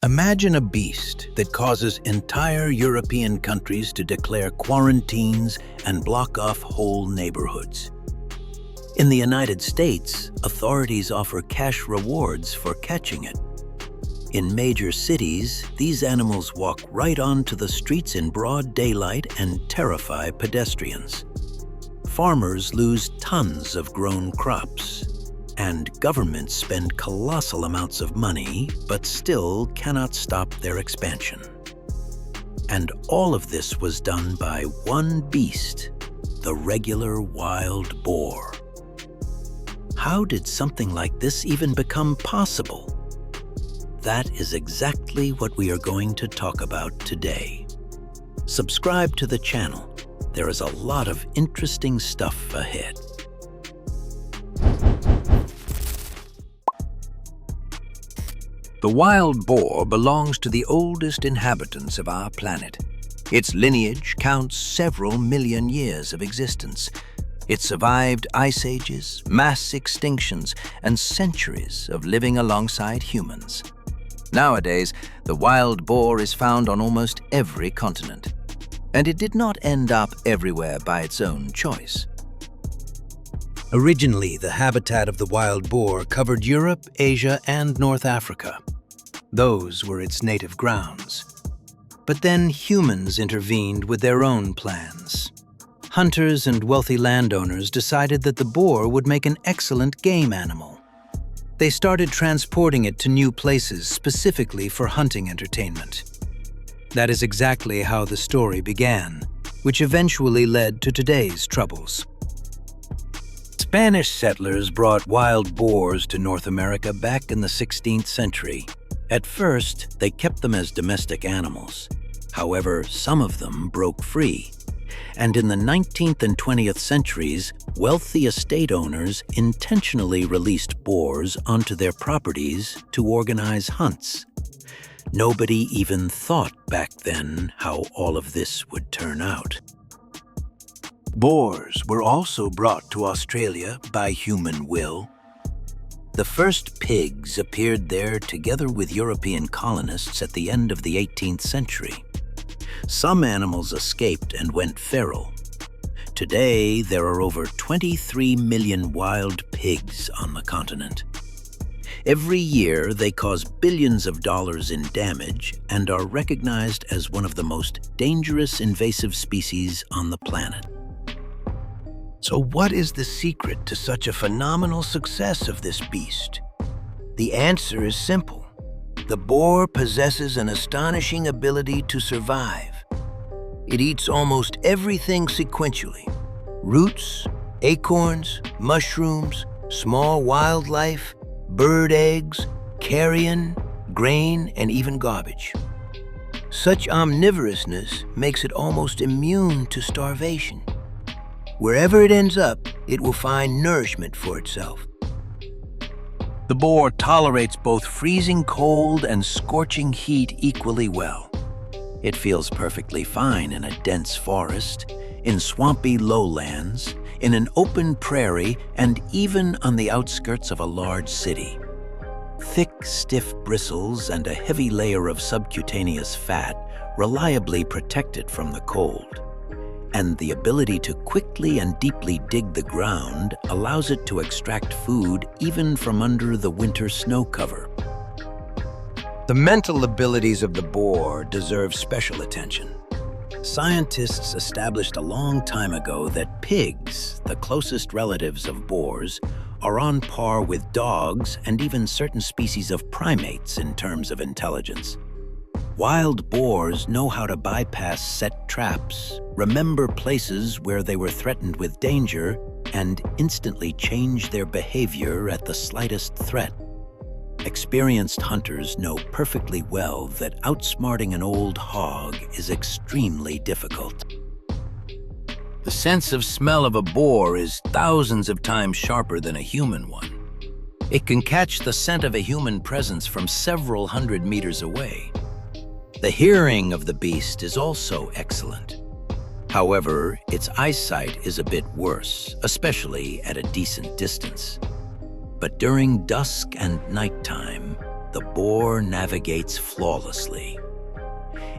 Imagine a beast that causes entire European countries to declare quarantines and block off whole neighborhoods. In the United States, authorities offer cash rewards for catching it. In major cities, these animals walk right onto the streets in broad daylight and terrify pedestrians. Farmers lose tons of grown crops, and governments spend colossal amounts of money, but still cannot stop their expansion. And all of this was done by one beast, the regular wild boar. How did something like this even become possible? That is exactly what we are going to talk about today. Subscribe to the channel. There is a lot of interesting stuff ahead. The wild boar belongs to the oldest inhabitants of our planet. Its lineage counts several million years of existence. It survived ice ages, mass extinctions, and centuries of living alongside humans. Nowadays, the wild boar is found on almost every continent, and it did not end up everywhere by its own choice. Originally, the habitat of the wild boar covered Europe, Asia, and North Africa. Those were its native grounds. But then humans intervened with their own plans. Hunters and wealthy landowners decided that the boar would make an excellent game animal. They started transporting it to new places specifically for hunting entertainment. That is exactly how the story began, which eventually led to today's troubles. Spanish settlers brought wild boars to North America back in the 16th century. At first, they kept them as domestic animals. However, some of them broke free. And in the 19th and 20th centuries, wealthy estate owners intentionally released boars onto their properties to organize hunts. Nobody even thought back then how all of this would turn out. Boars were also brought to Australia by human will. The first pigs appeared there together with European colonists at the end of the 18th century. Some animals escaped and went feral. Today, there are over 23 million wild pigs on the continent. Every year, they cause billions of dollars in damage and are recognized as one of the most dangerous invasive species on the planet. So what is the secret to such a phenomenal success of this beast? The answer is simple. The boar possesses an astonishing ability to survive. It eats almost everything sequentially: roots, acorns, mushrooms, small wildlife, bird eggs, carrion, grain, and even garbage. Such omnivorousness makes it almost immune to starvation. Wherever it ends up, it will find nourishment for itself. The boar tolerates both freezing cold and scorching heat equally well. It feels perfectly fine in a dense forest, in swampy lowlands, in an open prairie, and even on the outskirts of a large city. Thick, stiff bristles and a heavy layer of subcutaneous fat reliably protect it from the cold. And the ability to quickly and deeply dig the ground allows it to extract food even from under the winter snow cover. The mental abilities of the boar deserve special attention. Scientists established a long time ago that pigs, the closest relatives of boars, are on par with dogs and even certain species of primates in terms of intelligence. Wild boars know how to bypass set traps, remember places where they were threatened with danger, and instantly change their behavior at the slightest threat. Experienced hunters know perfectly well that outsmarting an old hog is extremely difficult. The sense of smell of a boar is thousands of times sharper than a human one. It can catch the scent of a human presence from several hundred meters away. The hearing of the beast is also excellent. However, its eyesight is a bit worse, especially at a decent distance. But during dusk and nighttime, the boar navigates flawlessly.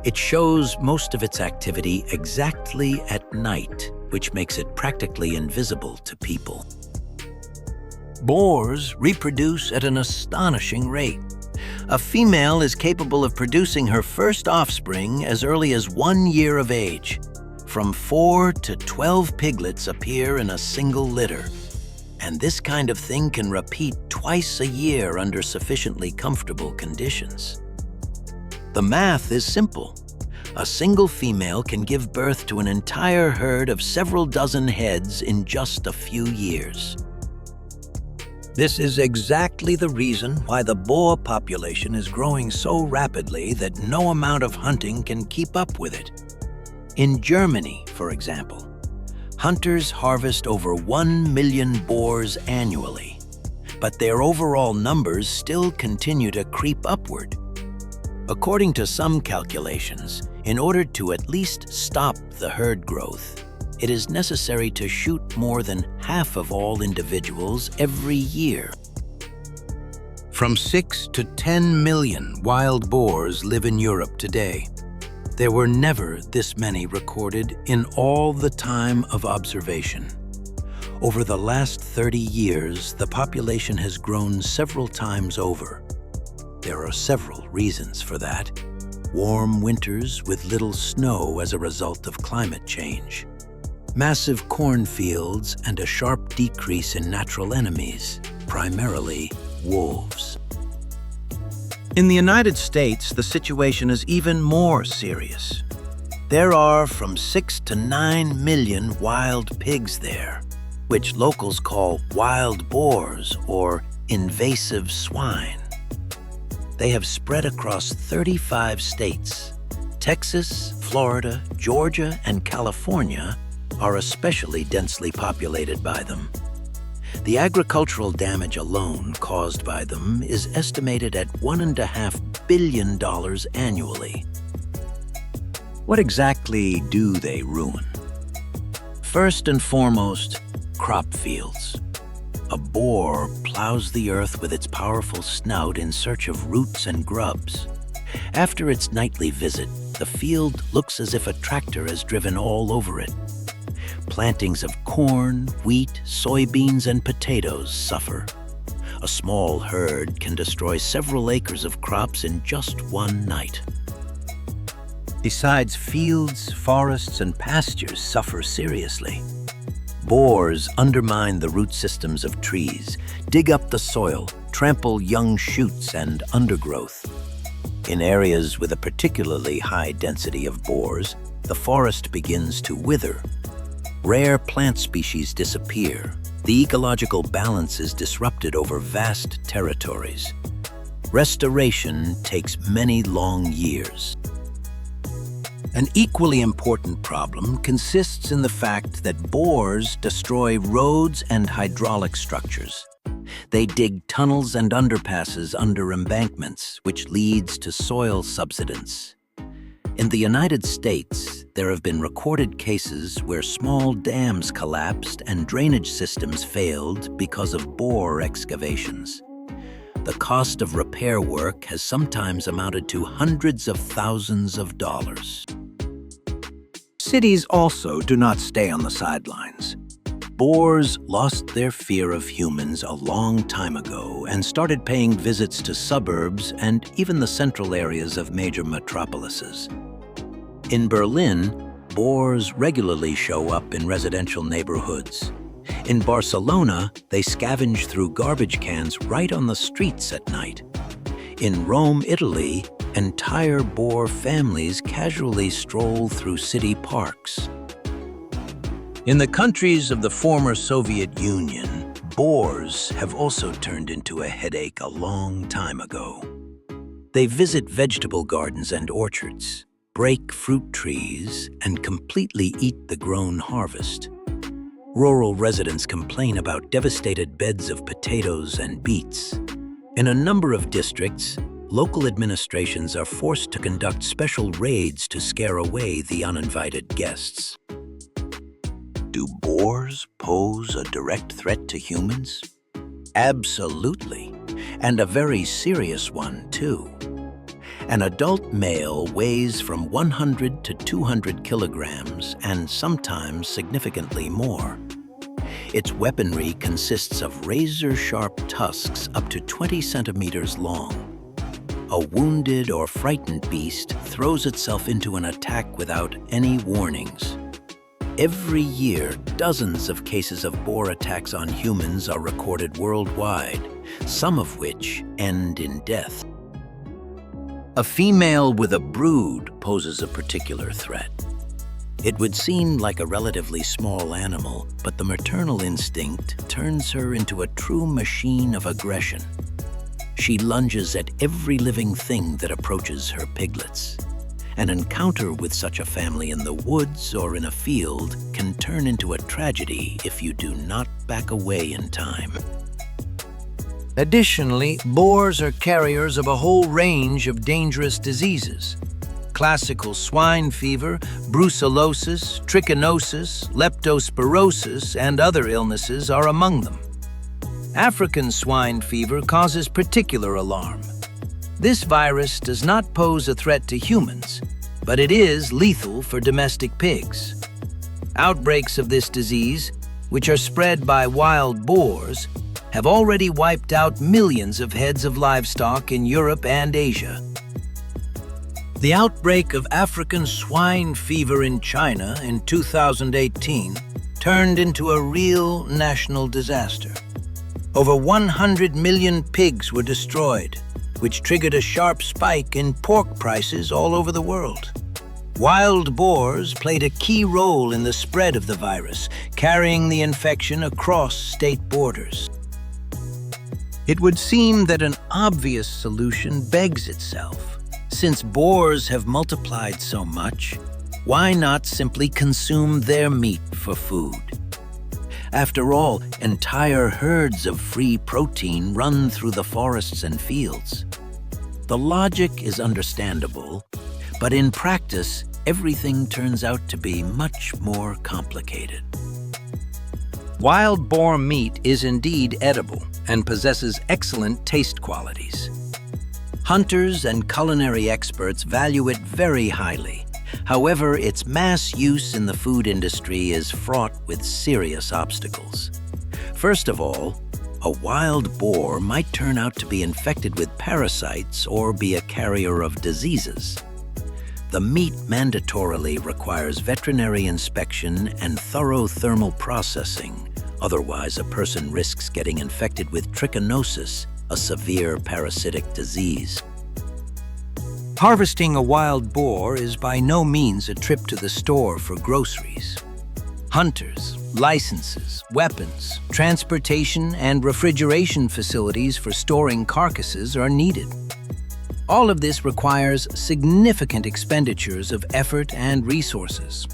It shows most of its activity exactly at night, which makes it practically invisible to people. Boars reproduce at an astonishing rate. A female is capable of producing her first offspring as early as 1 year of age. From 4 to 12 piglets appear in a single litter. And this kind of thing can repeat twice a year under sufficiently comfortable conditions. The math is simple. A single female can give birth to an entire herd of several dozen heads in just a few years. This is exactly the reason why the boar population is growing so rapidly that no amount of hunting can keep up with it. In Germany, for example, hunters harvest over 1 million boars annually, but their overall numbers still continue to creep upward. According to some calculations, in order to at least stop the herd growth, it is necessary to shoot more than half of all individuals every year. From 6 to 10 million wild boars live in Europe today. There were never this many recorded in all the time of observation. Over the last 30 years, the population has grown several times over. There are several reasons for that. Warm winters with little snow as a result of climate change. Massive cornfields and a sharp decrease in natural enemies, primarily wolves. In the United States, the situation is even more serious. There are from 6 to 9 million wild pigs there, which locals call wild boars or invasive swine. They have spread across 35 states. Texas, Florida, Georgia, and California are especially densely populated by them. The agricultural damage alone caused by them is estimated at $1.5 billion annually. What exactly do they ruin? First and foremost, crop fields. A boar plows the earth with its powerful snout in search of roots and grubs. After its nightly visit, the field looks as if a tractor has driven all over it. Plantings of corn, wheat, soybeans, and potatoes suffer. A small herd can destroy several acres of crops in just one night. Besides, fields, forests, and pastures suffer seriously. Boars undermine the root systems of trees, dig up the soil, trample young shoots and undergrowth. In areas with a particularly high density of boars, the forest begins to wither. Rare plant species disappear. The ecological balance is disrupted over vast territories. Restoration takes many long years. An equally important problem consists in the fact that boars destroy roads and hydraulic structures. They dig tunnels and underpasses under embankments, which leads to soil subsidence. In the United States, there have been recorded cases where small dams collapsed and drainage systems failed because of boar excavations. The cost of repair work has sometimes amounted to hundreds of thousands of dollars. Cities also do not stay on the sidelines. Boars lost their fear of humans a long time ago and started paying visits to suburbs and even the central areas of major metropolises. In Berlin, boars regularly show up in residential neighborhoods. In Barcelona, they scavenge through garbage cans right on the streets at night. In Rome, Italy, entire boar families casually stroll through city parks. In the countries of the former Soviet Union, boars have also turned into a headache a long time ago. They visit vegetable gardens and orchards, break fruit trees, and completely eat the grown harvest. Rural residents complain about devastated beds of potatoes and beets. In a number of districts, local administrations are forced to conduct special raids to scare away the uninvited guests. Do boars pose a direct threat to humans? Absolutely, and a very serious one, too. An adult male weighs from 100 to 200 kilograms and sometimes significantly more. Its weaponry consists of razor-sharp tusks up to 20 centimeters long. A wounded or frightened beast throws itself into an attack without any warnings. Every year, dozens of cases of boar attacks on humans are recorded worldwide, some of which end in death. A female with a brood poses a particular threat. It would seem like a relatively small animal, but the maternal instinct turns her into a true machine of aggression. She lunges at every living thing that approaches her piglets. An encounter with such a family in the woods or in a field can turn into a tragedy if you do not back away in time. Additionally, boars are carriers of a whole range of dangerous diseases. Classical swine fever, brucellosis, trichinosis, leptospirosis, and other illnesses are among them. African swine fever causes particular alarm. This virus does not pose a threat to humans, but it is lethal for domestic pigs. Outbreaks of this disease, which are spread by wild boars, have already wiped out millions of heads of livestock in Europe and Asia. The outbreak of African swine fever in China in 2018 turned into a real national disaster. Over 100 million pigs were destroyed, which triggered a sharp spike in pork prices all over the world. Wild boars played a key role in the spread of the virus, carrying the infection across state borders. It would seem that an obvious solution begs itself. Since boars have multiplied so much, why not simply consume their meat for food? After all, entire herds of free protein run through the forests and fields. The logic is understandable, but in practice, everything turns out to be much more complicated. Wild boar meat is indeed edible and possesses excellent taste qualities. Hunters and culinary experts value it very highly. However, its mass use in the food industry is fraught with serious obstacles. First of all, a wild boar might turn out to be infected with parasites or be a carrier of diseases. The meat mandatorily requires veterinary inspection and thorough thermal processing. Otherwise, a person risks getting infected with trichinosis, a severe parasitic disease. Harvesting a wild boar is by no means a trip to the store for groceries. Hunters, licenses, weapons, transportation, and refrigeration facilities for storing carcasses are needed. All of this requires significant expenditures of effort and resources.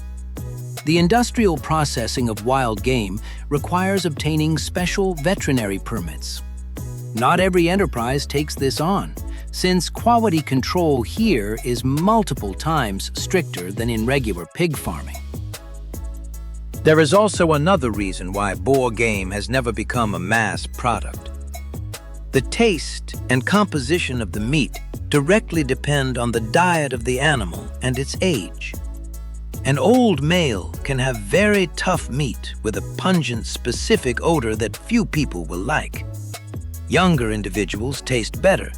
The industrial processing of wild game requires obtaining special veterinary permits. Not every enterprise takes this on, since quality control here is multiple times stricter than in regular pig farming. There is also another reason why boar game has never become a mass product. The taste and composition of the meat directly depend on the diet of the animal and its age. An old male can have very tough meat with a pungent, specific odor that few people will like. Younger individuals taste better,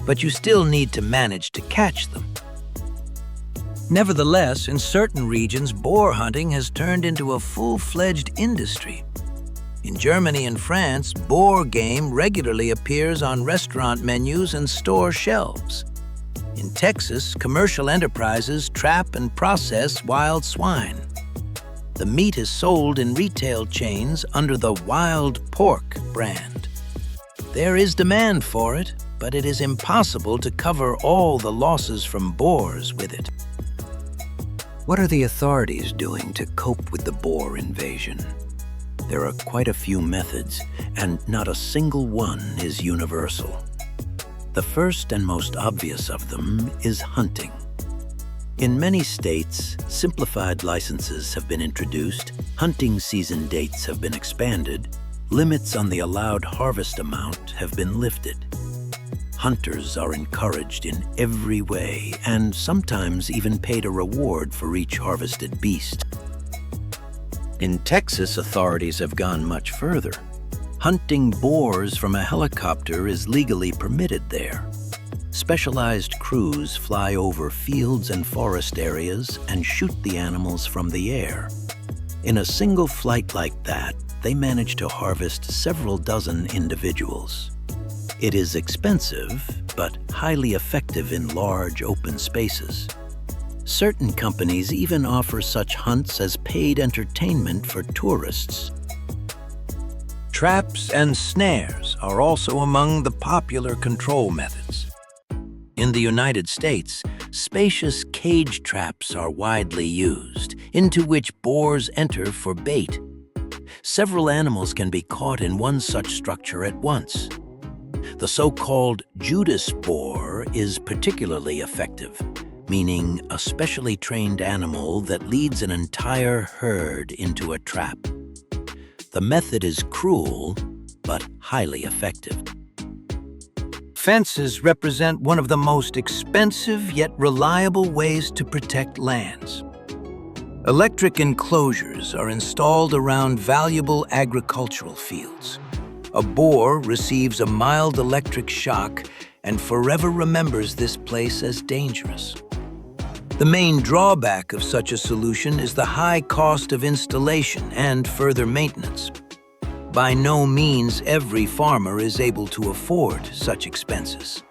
but you still need to manage to catch them. Nevertheless, in certain regions, boar hunting has turned into a full-fledged industry. In Germany and France, boar game regularly appears on restaurant menus and store shelves. In Texas, commercial enterprises trap and process wild swine. The meat is sold in retail chains under the Wild Pork brand. There is demand for it, but it is impossible to cover all the losses from boars with it. What are the authorities doing to cope with the boar invasion? There are quite a few methods, and not a single one is universal. The first and most obvious of them is hunting. In many states, simplified licenses have been introduced, hunting season dates have been expanded, limits on the allowed harvest amount have been lifted. Hunters are encouraged in every way and sometimes even paid a reward for each harvested beast. In Texas, authorities have gone much further. Hunting boars from a helicopter is legally permitted there. Specialized crews fly over fields and forest areas and shoot the animals from the air. In a single flight like that, they manage to harvest several dozen individuals. It is expensive, but highly effective in large open spaces. Certain companies even offer such hunts as paid entertainment for tourists. Traps and snares are also among the popular control methods. In the United States, spacious cage traps are widely used, into which boars enter for bait. Several animals can be caught in one such structure at once. The so-called Judas boar is particularly effective, meaning a specially trained animal that leads an entire herd into a trap. The method is cruel, but highly effective. Fences represent one of the most expensive yet reliable ways to protect lands. Electric enclosures are installed around valuable agricultural fields. A boar receives a mild electric shock and forever remembers this place as dangerous. The main drawback of such a solution is the high cost of installation and further maintenance. By no means every farmer is able to afford such expenses.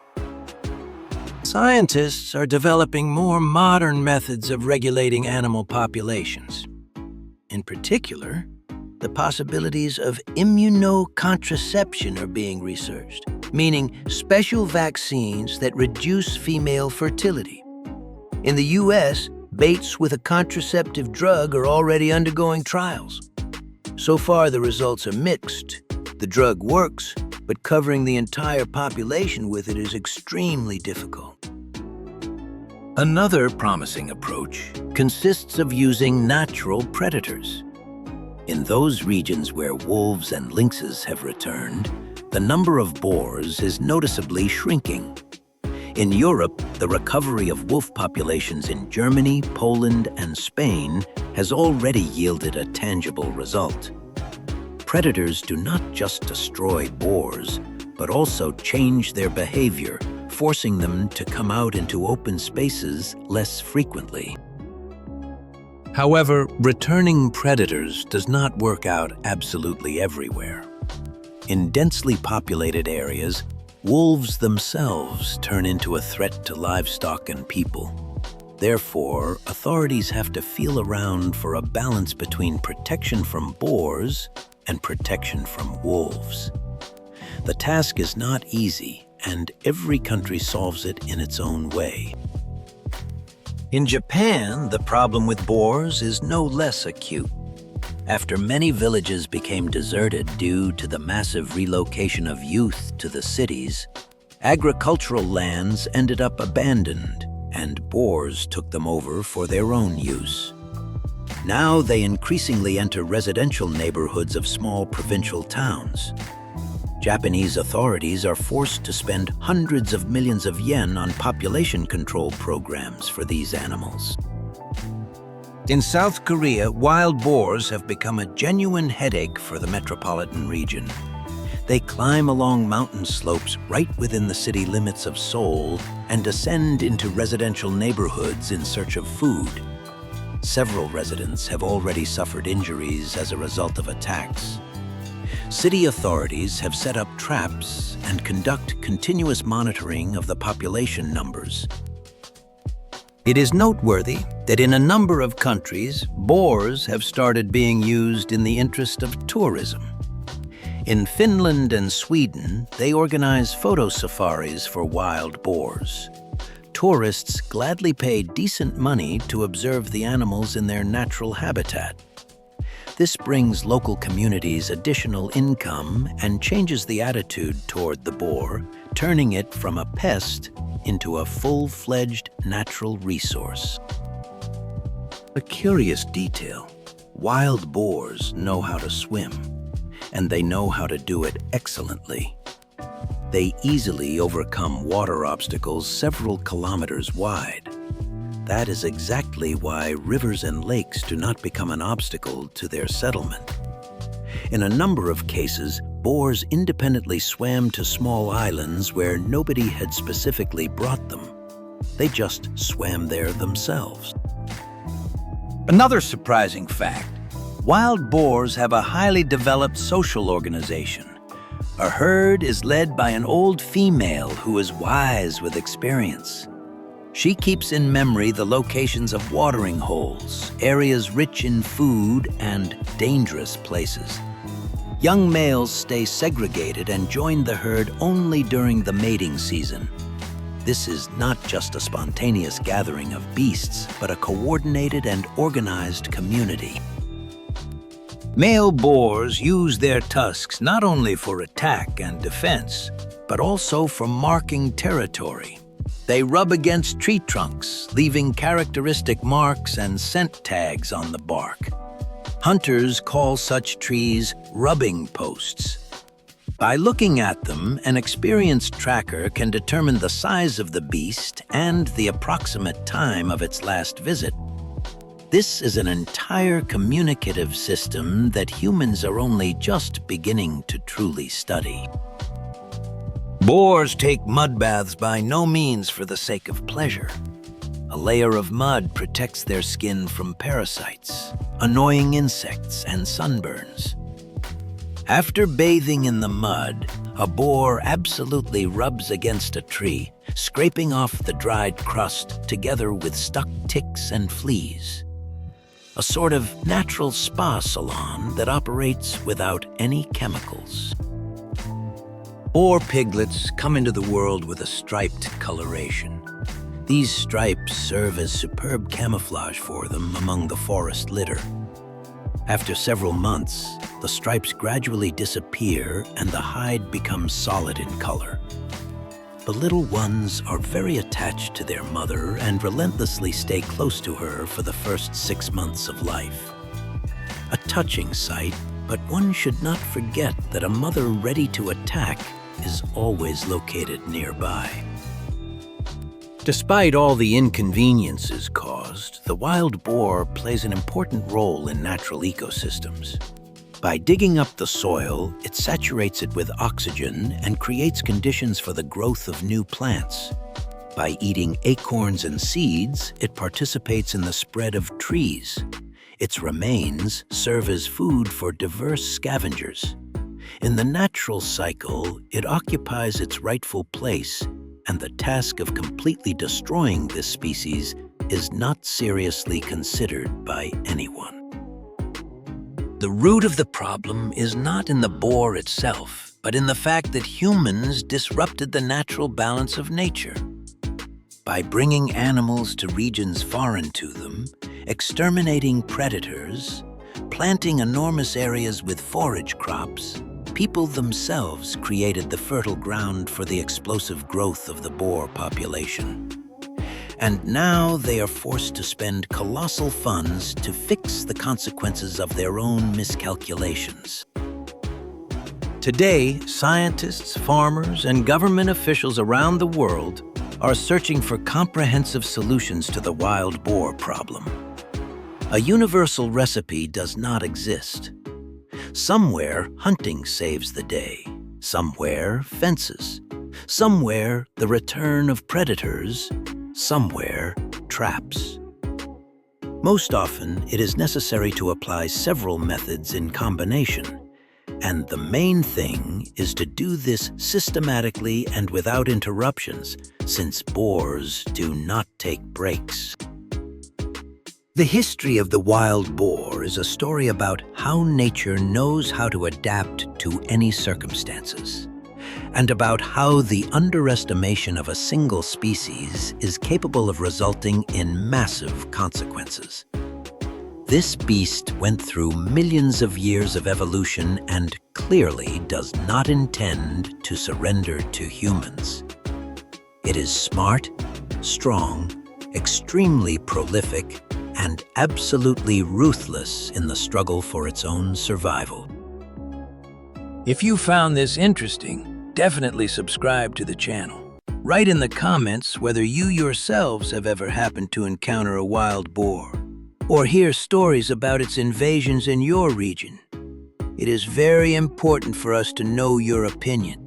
Scientists are developing more modern methods of regulating animal populations. In particular, the possibilities of immunocontraception are being researched, meaning special vaccines that reduce female fertility. In the US, baits with a contraceptive drug are already undergoing trials. So far, the results are mixed. The drug works, but covering the entire population with it is extremely difficult. Another promising approach consists of using natural predators. In those regions where wolves and lynxes have returned, the number of boars is noticeably shrinking. In Europe, the recovery of wolf populations in Germany, Poland, and Spain has already yielded a tangible result. Predators do not just destroy boars, but also change their behavior, forcing them to come out into open spaces less frequently. However, returning predators does not work out absolutely everywhere. In densely populated areas, wolves themselves turn into a threat to livestock and people. Therefore, authorities have to feel around for a balance between protection from boars and protection from wolves. The task is not easy, and every country solves it in its own way. In Japan, the problem with boars is no less acute. After many villages became deserted due to the massive relocation of youth to the cities, agricultural lands ended up abandoned, and boars took them over for their own use. Now they increasingly enter residential neighborhoods of small provincial towns. Japanese authorities are forced to spend hundreds of millions of yen on population control programs for these animals. In South Korea, wild boars have become a genuine headache for the metropolitan region. They climb along mountain slopes right within the city limits of Seoul and descend into residential neighborhoods in search of food. Several residents have already suffered injuries as a result of attacks. City authorities have set up traps and conduct continuous monitoring of the population numbers. It is noteworthy that in a number of countries, boars have started being used in the interest of tourism. In Finland and Sweden, they organize photo safaris for wild boars. Tourists gladly pay decent money to observe the animals in their natural habitat. This brings local communities additional income and changes the attitude toward the boar, turning it from a pest into a full-fledged natural resource. A curious detail: wild boars know how to swim. and they know how to do it excellently. They easily overcome water obstacles several kilometers wide. That is exactly why rivers and lakes do not become an obstacle to their settlement. In a number of cases, boars independently swam to small islands where nobody had specifically brought them. They just swam there themselves. Another surprising fact: wild boars have a highly developed social organization. A herd is led by an old female who is wise with experience. She keeps in memory the locations of watering holes, areas rich in food, and dangerous places. Young males stay segregated and join the herd only during the mating season. This is not just a spontaneous gathering of beasts, but a coordinated and organized community. Male boars use their tusks not only for attack and defense, but also for marking territory. They rub against tree trunks, leaving characteristic marks and scent tags on the bark. Hunters call such trees rubbing posts. By looking at them, an experienced tracker can determine the size of the beast and the approximate time of its last visit. This is an entire communicative system that humans are only just beginning to truly study. Boars take mud baths by no means for the sake of pleasure. A layer of mud protects their skin from parasites, annoying insects, and sunburns. After bathing in the mud, a boar absolutely rubs against a tree, scraping off the dried crust together with stuck ticks and fleas. A sort of natural spa salon that operates without any chemicals. Boar piglets come into the world with a striped coloration. These stripes serve as superb camouflage for them among the forest litter. After several months, the stripes gradually disappear and the hide becomes solid in color. The little ones are very attached to their mother and relentlessly stay close to her for the first 6 months of life. A touching sight, but one should not forget that a mother ready to attack is always located nearby. Despite all the inconveniences caused, the wild boar plays an important role in natural ecosystems. By digging up the soil, it saturates it with oxygen and creates conditions for the growth of new plants. By eating acorns and seeds, it participates in the spread of trees. Its remains serve as food for diverse scavengers. In the natural cycle, it occupies its rightful place, and the task of completely destroying this species is not seriously considered by anyone. The root of the problem is not in the boar itself, but in the fact that humans disrupted the natural balance of nature. By bringing animals to regions foreign to them, exterminating predators, planting enormous areas with forage crops, people themselves created the fertile ground for the explosive growth of the boar population. And now they are forced to spend colossal funds to fix the consequences of their own miscalculations. Today, scientists, farmers, and government officials around the world are searching for comprehensive solutions to the wild boar problem. A universal recipe does not exist. Somewhere, hunting saves the day. Somewhere, fences. Somewhere, the return of predators. Somewhere, traps. Most often, it is necessary to apply several methods in combination, and the main thing is to do this systematically and without interruptions, since boars do not take breaks. The history of the wild boar is a story about how nature knows how to adapt to any circumstances, and about how the underestimation of a single species is capable of resulting in massive consequences. This beast went through millions of years of evolution and clearly does not intend to surrender to humans. It is smart, strong, extremely prolific, and absolutely ruthless in the struggle for its own survival. If you found this interesting, definitely subscribe to the channel. Write in the comments whether you yourselves have ever happened to encounter a wild boar, or hear stories about its invasions in your region. It is very important for us to know your opinion.